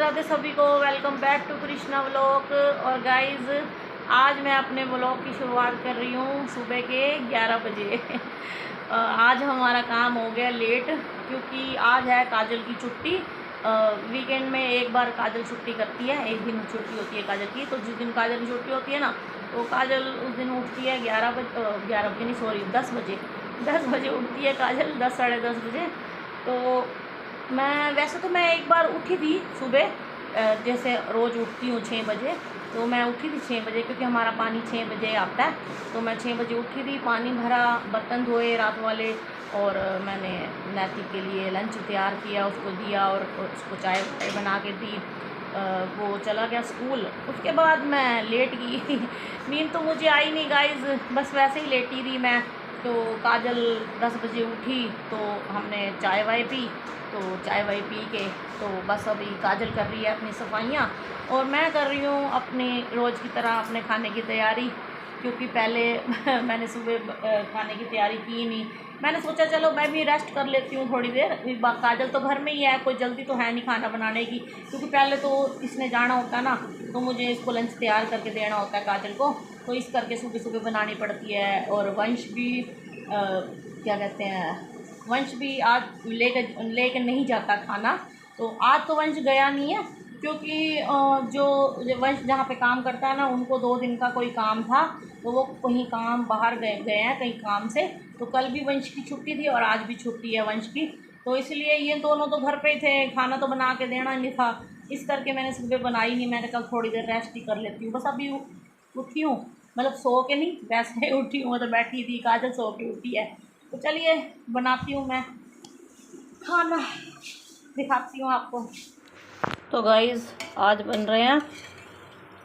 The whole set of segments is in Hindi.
राधे सभी को। Welcome back to Krishna vlog. और गाइस आज मैं अपने व्लॉग की शुरुआत कर रही हूँ सुबह के 11 बजे। आज हमारा काम हो गया लेट क्योंकि आज है काजल की छुट्टी। वीकेंड में एक बार काजल छुट्टी करती है, एक दिन छुट्टी होती है काजल की। तो जिस दिन काजल की छुट्टी होती है ना, तो काजल उस दिन उठती है 11 बजे नहीं, सॉरी 10 बजे। 10 बजे उठती है काजल, 10 साढ़े 10 बजे। तो वैसे तो मैं एक बार उठी थी सुबह, जैसे रोज़ उठती हूँ 6 बजे। तो मैं उठी थी 6 बजे क्योंकि हमारा पानी 6 बजे आता है। तो मैं 6 बजे उठी थी, पानी भरा, बर्तन धोए रात वाले, और मैंने नैतिक के लिए लंच तैयार किया, उसको दिया और उसको चाय बना के दी। वो चला गया स्कूल। उसके बाद मैं लेट गई। नींद तो मुझे आई नहीं गाइस, बस वैसे ही लेटी रही मैं। तो काजल 10 बजे उठी तो हमने चाय वाय पी। तो चाय वाय पी के तो बस अभी काजल कर रही है अपनी सफाइयाँ, और मैं कर रही हूँ अपनी रोज़ की तरह अपने खाने की तैयारी। क्योंकि पहले मैंने सुबह खाने की तैयारी की नहीं। मैंने सोचा चलो मैं भी रेस्ट कर लेती हूँ थोड़ी देर। काजल तो घर में ही है, कोई जल्दी तो है नहीं खाना बनाने की, क्योंकि पहले तो इसने जाना होता है ना, तो मुझे इसको लंच तैयार करके देना होता है काजल को। तो इस करके सुबह सुबह बनानी पड़ती है। और वंश भी क्या कहते हैं, वंश भी आज लेकर नहीं जाता खाना। तो आज तो वंश गया नहीं है क्योंकि जो वंश जहाँ पे काम करता है ना, उनको 2 दिन का कोई काम था, तो वो कहीं काम बाहर गए हैं कहीं काम से। तो कल भी वंश की छुट्टी थी और आज भी छुट्टी है वंश की। तो इसलिए ये दोनों तो घर पे ही थे, खाना तो बना के देना नहीं था। इस करके मैंने सुबह बनाई नहीं। मैंने कल थोड़ी देर रेस्ट ही कर लेती हूँ। बस अभी उठी हूँ, मतलब सो के नहीं, वैसे उठी हूँ। तो बैठी थी, काजल सो के उठी है। तो चलिए बनाती हूँ मैं खाना, दिखाती हूँ आपको। तो गाइस आज बन रहे हैं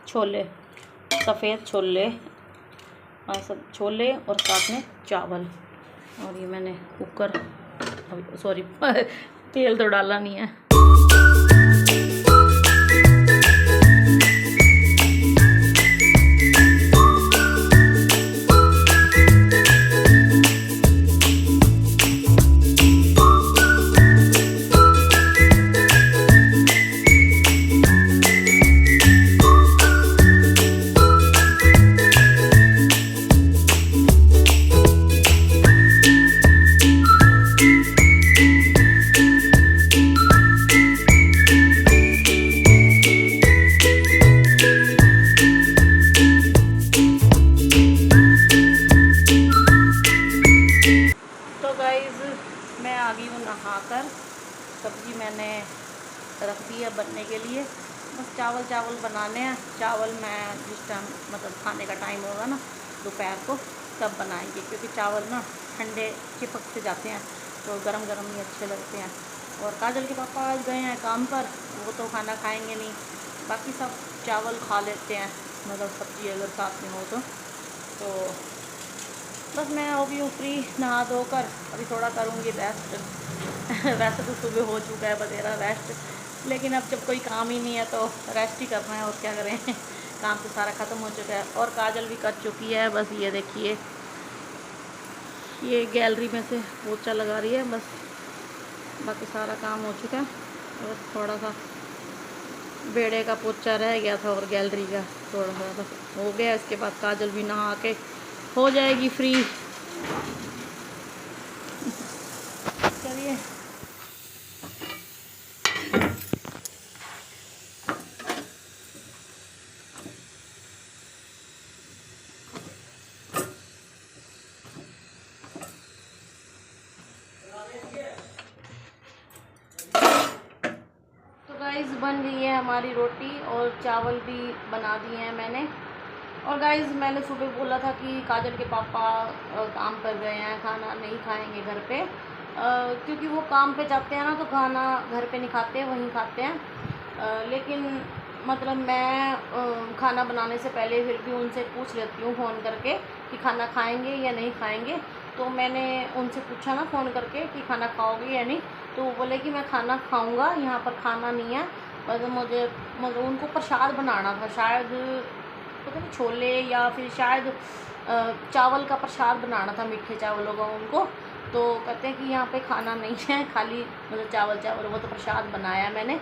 छोले, सफ़ेद छोले, और सब छोले और साथ में चावल। और ये मैंने कुकर, सॉरी तेल तो डाला नहीं है। मैं आ गई हूँ नहाकर। सब्ज़ी मैंने रख दी है बनने के लिए, बस चावल बनाने हैं। चावल मैं जिस टाइम मतलब खाने का टाइम होगा ना दोपहर को, तब बनाएंगे, क्योंकि चावल ना ठंडे चिपक से जाते हैं, तो गरम गरम ही अच्छे लगते हैं। और काजल के पापा आज गए हैं काम पर, वो तो खाना खाएंगे नहीं, बाकी सब चावल खा लेते हैं, मतलब सब्ज़ी अगर साथ में हो तो बस मैं अभी हूँ फ्री, नहा धोकर अभी थोड़ा करूँगी रेस्ट। वैसे तो सुबह हो चुका है बतेरा रेस्ट, लेकिन अब जब कोई काम ही नहीं है तो रेस्ट ही करना है, और क्या करें। काम तो सारा ख़त्म हो चुका है। और काजल भी कर चुकी है। बस ये देखिए, ये गैलरी में से पोछा लगा रही है, बस बाकी सारा काम हो चुका है। और थोड़ा सा बेड़े का पोछा रह गया था और गैलरी का थोड़ा सा हो गया। इसके बाद काजल भी नहा के हो जाएगी फ्री। चलिए तो गाइस बन गई है हमारी रोटी, और चावल भी बना दिए हैं मैंने। और गाइस मैंने सुबह बोला था कि काजल के पापा काम पर गए हैं, खाना नहीं खाएंगे घर पे, क्योंकि वो काम पे जाते हैं ना, तो खाना घर पे नहीं खाते, वहीं खाते हैं। लेकिन मतलब मैं खाना बनाने से पहले फिर भी उनसे पूछ लेती हूँ फ़ोन करके कि खाना खाएंगे या नहीं खाएंगे। तो मैंने उनसे पूछा ना फ़ोन करके कि खाना खाओगे या नहीं, तो वो बोले कि मैं खाना खाऊँगा, यहाँ पर खाना नहीं है। मतलब उनको प्रसाद बनाना था शायद, पता नहीं छोले या फिर शायद चावल का प्रसाद बनाना था, मीठे चावलों का उनको। तो कहते हैं कि यहाँ पे खाना नहीं है, खाली मतलब चावल वो तो प्रसाद बनाया मैंने।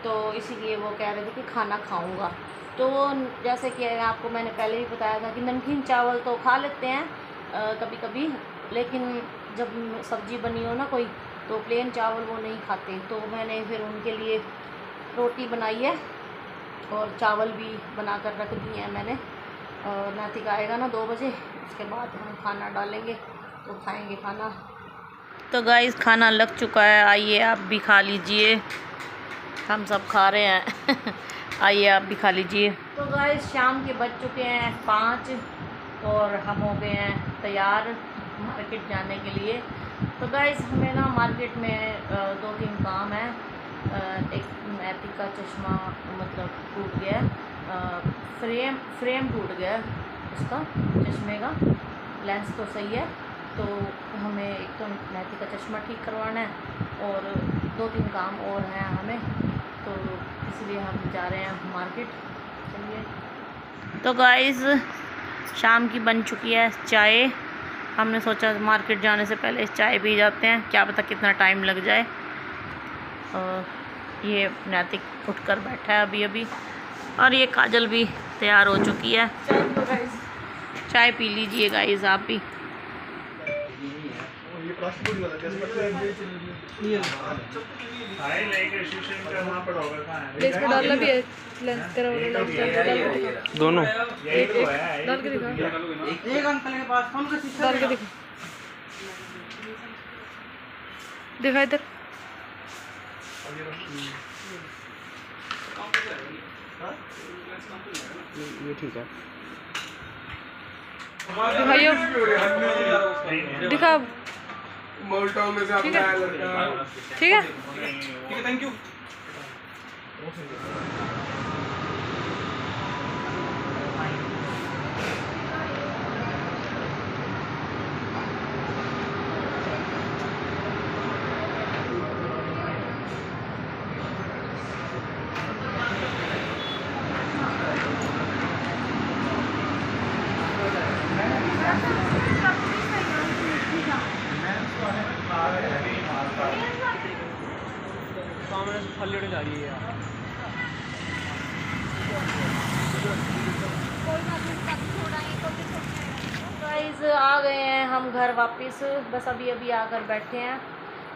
तो इसीलिए वो कह रहे थे कि खाना खाऊंगा। तो जैसे कि आपको मैंने पहले ही बताया था कि नमकीन चावल तो खा लेते हैं कभी कभी, लेकिन जब सब्ज़ी बनी हो ना कोई, तो प्लेन चावल वो नहीं खाते। तो मैंने फिर उनके लिए रोटी बनाई है और चावल भी बना कर रख दिए हैं मैंने। और नातिक आएगा ना 2 बजे, उसके बाद हम खाना डालेंगे तो खाएंगे खाना। तो गाइस खाना लग चुका है, आइए आप भी खा लीजिए। हम सब खा रहे हैं आइए आप भी खा लीजिए। तो गाइस शाम के बज चुके हैं 5 और हम हो गए हैं तैयार मार्केट जाने के लिए। तो गाइस हमें ना मार्केट में 2-3 काम है। एक नातिक का चश्मा मतलब टूट गया, फ्रेम टूट गया उसका चश्मे का, लेंस तो सही है। तो हमें एक तो नातिक का चश्मा ठीक करवाना है और 2-3 काम और हैं हमें, तो इसलिए हम जा रहे हैं मार्केट। चलिए। तो गाइस शाम की बन चुकी है चाय। हमने सोचा मार्केट जाने से पहले चाय पी जाते हैं, क्या पता कितना टाइम लग जाए। और ये नातिक उठकर बैठा है अभी अभी, और ये काजल भी तैयार हो चुकी है। चाय पी लीजिए गाइस आप भी। डालना भी है दोनों डाल के दिखा, एक अंकल के पास फोन डाल के दिखा, दिखा इधर। ये ठीक है, दिखाइयो, दिखा। ठीक है, ठीक है, थैंक यू। जा रही है गाइस आ गए हैं हम घर वापस, बस अभी अभी आकर बैठे हैं।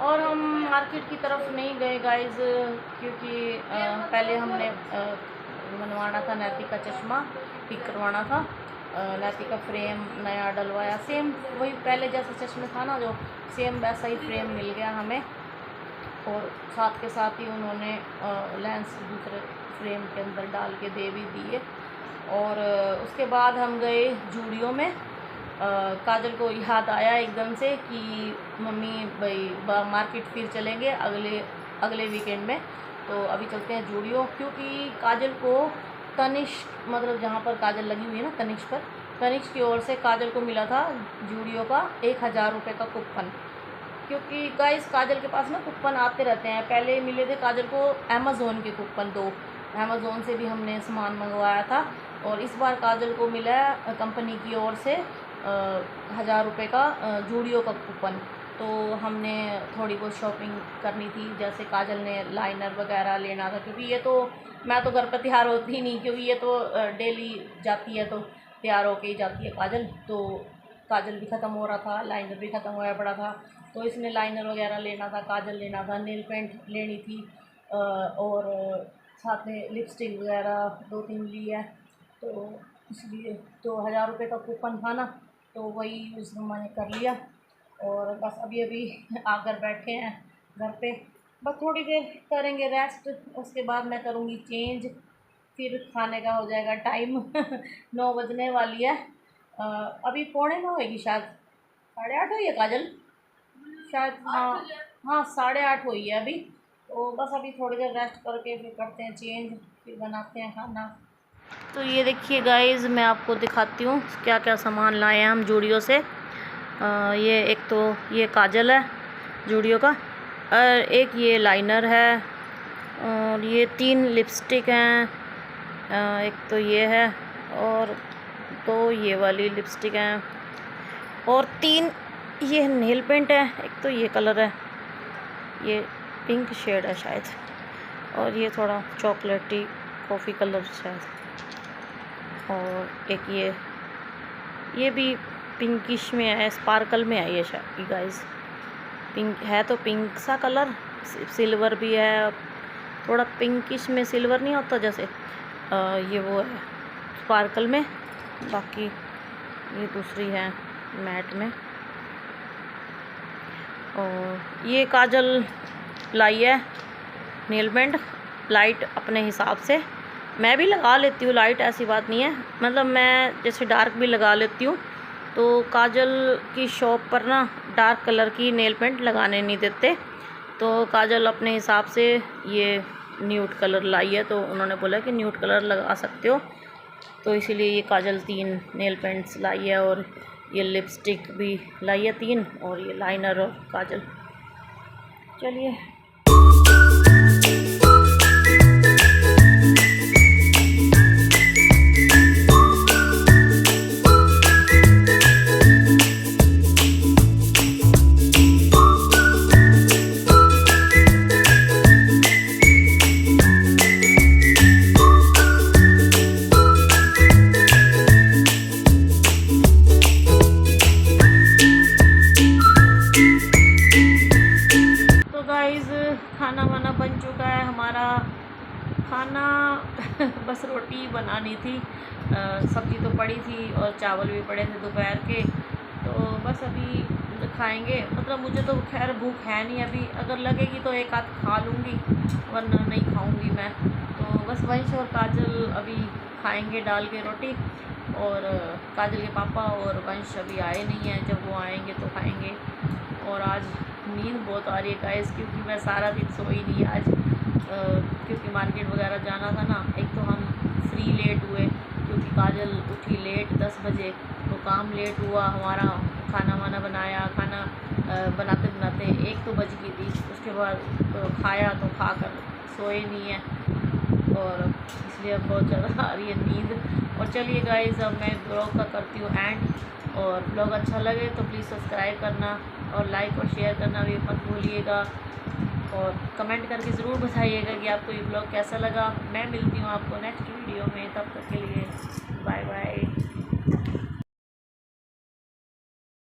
और हम मार्केट की तरफ नहीं गए गाइस, क्योंकि पहले हमने बनवाना था नातिक का चश्मा, ठीक करवाना था। नातिक का फ्रेम नया डलवाया, सेम वही पहले जैसा चश्मे था ना, जो सेम वैसा ही फ्रेम मिल गया हमें। और साथ के साथ ही उन्होंने लेंस दूसरे फ्रेम के अंदर डाल के दे भी दिए। और उसके बाद हम गए जूडियो में। काजल को याद आया एकदम से कि मम्मी भाई मार्केट फिर चलेंगे अगले वीकेंड में, तो अभी चलते हैं जूडियो। क्योंकि काजल को तनिष्क, मतलब जहाँ पर काजल लगी हुई है ना तनिष्क पर, तनिष्क की ओर से काजल को मिला था जूडियो का 1000 रुपये का कूपन। क्योंकि गाइस काजल के पास ना कूपन आते रहते हैं, पहले मिले थे काजल को अमेज़ोन के कूपन 2, अमेज़ोन से भी हमने सामान मंगवाया था। और इस बार काजल को मिला है कंपनी की ओर से 1000 रुपये का जूडियो का कूपन। तो हमने थोड़ी बहुत शॉपिंग करनी थी, जैसे काजल ने लाइनर वगैरह लेना था, क्योंकि ये तो मैं तो घर पर तैयार होती ही नहीं, क्योंकि ये तो डेली जाती है तो तैयार होके ही जाती है काजल। तो काजल भी ख़त्म हो रहा था, लाइनर भी ख़त्म होया पड़ा था, तो इसने लाइनर वगैरह लेना था, काजल लेना था, नेल पेंट लेनी थी, और साथ में लिपस्टिक वगैरह 2-3 ली है। तो इसलिए तो 1000 रुपये का कूपन था ना, तो वही यूज़ मैंने कर लिया। और बस अभी अभी आकर बैठे हैं घर पे, बस थोड़ी देर करेंगे रेस्ट, उसके बाद मैं करूँगी चेंज, फिर खाने का हो जाएगा टाइम 9 बजने वाली है। अभी 9:45 होएगी शायद, 8:30 हुई है काजल शायद, हाँ हाँ 8:30 हुई है अभी। तो बस अभी थोड़ी देर रेस्ट करके फिर करते हैं चेंज, फिर बनाते हैं खाना। तो ये देखिए गाइस, मैं आपको दिखाती हूँ क्या क्या सामान लाए हैं हम जूडियो से। ये एक तो ये काजल है जूडियो का, और एक ये लाइनर है, और ये 3 लिपस्टिक हैं, एक तो ये है, और 2 ये वाली लिपस्टिक हैं, और 3 ये नेल पेंट है। एक तो ये कलर है, ये पिंक शेड है शायद, और ये थोड़ा चॉकलेटी कॉफ़ी कलर शायद, और एक ये भी पिंकिश में है, स्पार्कल में है ये शायद गाइस। पिंक है तो पिंक सा कलर, सिल्वर भी है, थोड़ा पिंकिश में सिल्वर नहीं होता जैसे, ये वो है स्पार्कल में। बाकी ये दूसरी है मैट में। और ये काजल लाई है नेल पेंट लाइट अपने हिसाब से। मैं भी लगा लेती हूँ लाइट, ऐसी बात नहीं है, मतलब मैं जैसे डार्क भी लगा लेती हूँ। तो काजल की शॉप पर ना डार्क कलर की नेल पेंट लगाने नहीं देते, तो काजल अपने हिसाब से ये न्यूड कलर लाई है, तो उन्होंने बोला कि न्यूड कलर लगा सकते हो, तो इसीलिए ये काजल 3 नेल पेंट्स लाई है। और ये लिपस्टिक भी लाई है 3, और ये लाइनर और काजल। चलिए खाना वाना बन चुका है हमारा। खाना बस रोटी बनानी थी, सब्ज़ी तो पड़ी थी और चावल भी पड़े थे दोपहर के, तो बस अभी खाएंगे। मतलब मुझे तो खैर भूख है नहीं अभी, अगर लगेगी तो एक आध खा लूँगी, वरना नहीं खाऊँगी मैं। तो बस वंश और काजल अभी खाएंगे डाल के रोटी, और काजल के पापा और वंश अभी आए नहीं हैं, जब वो आएंगे तो खाएंगे। और आज नींद बहुत आ रही है गाइस, क्योंकि मैं सारा दिन सोई नहीं आज, क्योंकि मार्केट वगैरह जाना था ना। एक तो हम फ्री लेट हुए क्योंकि काजल उठी लेट 10 बजे, तो काम लेट हुआ हमारा। खाना वाना बनाया, खाना बनाते बनाते 1 तो बज गई थी। उसके बाद तो खाया, तो खा कर सोए नहीं है, और इसलिए अब बहुत ज़्यादा आ रही है नींद। और चलिए गाइस, अब मैं ब्लॉग का करती हूँ एंड, और ब्लॉग अच्छा लगे तो प्लीज़ सब्सक्राइब करना और लाइक और शेयर करना भी मत भूलिएगा, और कमेंट करके ज़रूर बताइएगा कि आपको ये ब्लॉग कैसा लगा। मैं मिलती हूँ आपको नेक्स्ट वीडियो में, तब तक के लिए बाय बाय।